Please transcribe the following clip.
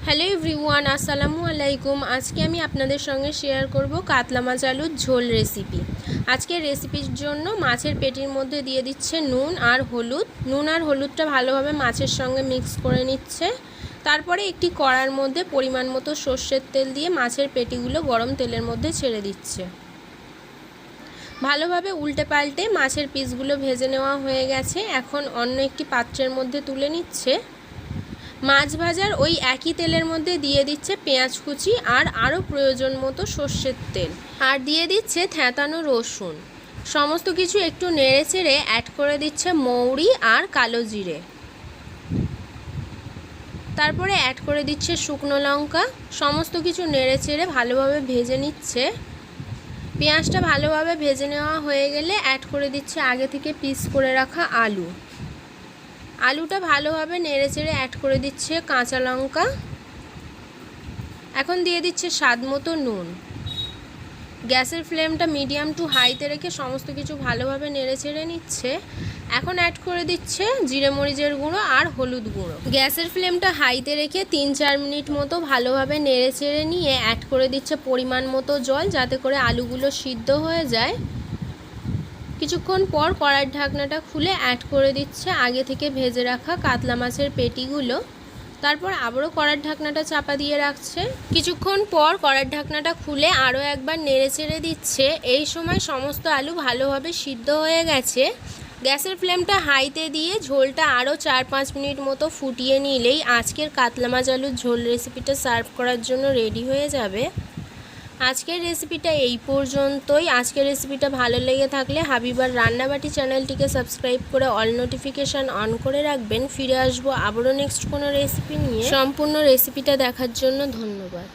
Hello everyone, আসসালামু আলাইকুম। আজকে আমি আপনাদের সঙ্গে শেয়ার করব কাতলা মাছ আলুর ঝোল রেসিপি। আজকের রেসিপির জন্য মাছের পেটির মধ্যে দিয়ে দিচ্ছে নুন আর হলুদটা ভালোভাবে মাছের সঙ্গে মিক্স করে নিচ্ছে। তারপরে একটি কড়ার মধ্যে পরিমাণ মতো সর্ষের তেল দিয়ে মাছের পেটিগুলো গরম তেলের মধ্যে ছেড়ে দিচ্ছে। ভালোভাবে উল্টে পাল্টে মাছের পিসগুলো ভেজে নেওয়া হয়ে গেছে। এখন অন্য একটি পাত্রের মধ্যে তুলে নিচ্ছে। মাছ ভাজার ওই একই তেলের মধ্যে দিয়ে দিচ্ছে পেঁয়াজ কুচি আর আরও প্রয়োজন মতো সর্ষের তেল, আর দিয়ে দিচ্ছে থেঁতানো রসুন। সমস্ত কিছু একটু নেড়ে চেড়ে অ্যাড করে দিচ্ছে মৌরি আর কালো জিরে। তারপরে অ্যাড করে দিচ্ছে শুকনো লঙ্কা। সমস্ত কিছু নেড়ে চেড়ে ভালোভাবে ভেজে নিচ্ছে। পেঁয়াজটা ভালোভাবে ভেজে নেওয়া হয়ে গেলে অ্যাড করে দিচ্ছে আগে থেকে পিস করে রাখা আলুটা ভালোভাবে নেড়েচেড়ে অ্যাড করে দিচ্ছে কাঁচা লঙ্কা। এখন দিয়ে দিচ্ছে স্বাদ মতো নুন। গ্যাসের ফ্লেমটা মিডিয়াম টু হাইতে রেখে সমস্ত কিছু ভালোভাবে নেড়েচেড়ে নিচ্ছে। এখন অ্যাড করে দিচ্ছে জিরে মরিচের গুঁড়ো আর হলুদ গুঁড়ো। গ্যাসের ফ্লেমটা হাইতে রেখে 3-4 মিনিট মতো ভালোভাবে নেড়েচেড়ে নিয়ে অ্যাড করে দিচ্ছে পরিমাণ মতো জল, যাতে করে আলুগুলো সিদ্ধ হয়ে যায়। কিছুক্ষণ পর কড়াইয়ের ঢাকনাটা খুলে অ্যাড করে দিচ্ছে আগে থেকে ভেজে রাখা কাতলা মাছের পেটিগুলো। তারপর আবারও কড়াইয়ের ঢাকনাটা চাপা দিয়ে রাখছে। কিছুক্ষণ পর কড়াইয়ের ঢাকনাটা খুলে আরও একবার নেড়েচেড়ে দিচ্ছে। এই সময় সমস্ত আলু ভালোভাবে সিদ্ধ হয়ে গেছে। গ্যাসের ফ্লেমটা হাইতে দিয়ে ঝোলটা আরও 4-5 মিনিট মতো ফুটিয়ে নিলেই আজকের কাতলা মাছ আলুর ঝোল রেসিপিটা সার্ভ করার জন্য রেডি হয়ে যাবে। আজকের রেসিপিটা এই পর্যন্তই। আজকের রেসিপিটা ভালো লেগে থাকলে হাবিবার রান্নাবাটি চ্যানেলটিকে সাবস্ক্রাইব করে অল নোটিফিকেশান অন করে রাখবেন। ফিরে আসবো আবারও নেক্সট কোনো রেসিপি নিয়ে। সম্পূর্ণ রেসিপিটা দেখার জন্য ধন্যবাদ।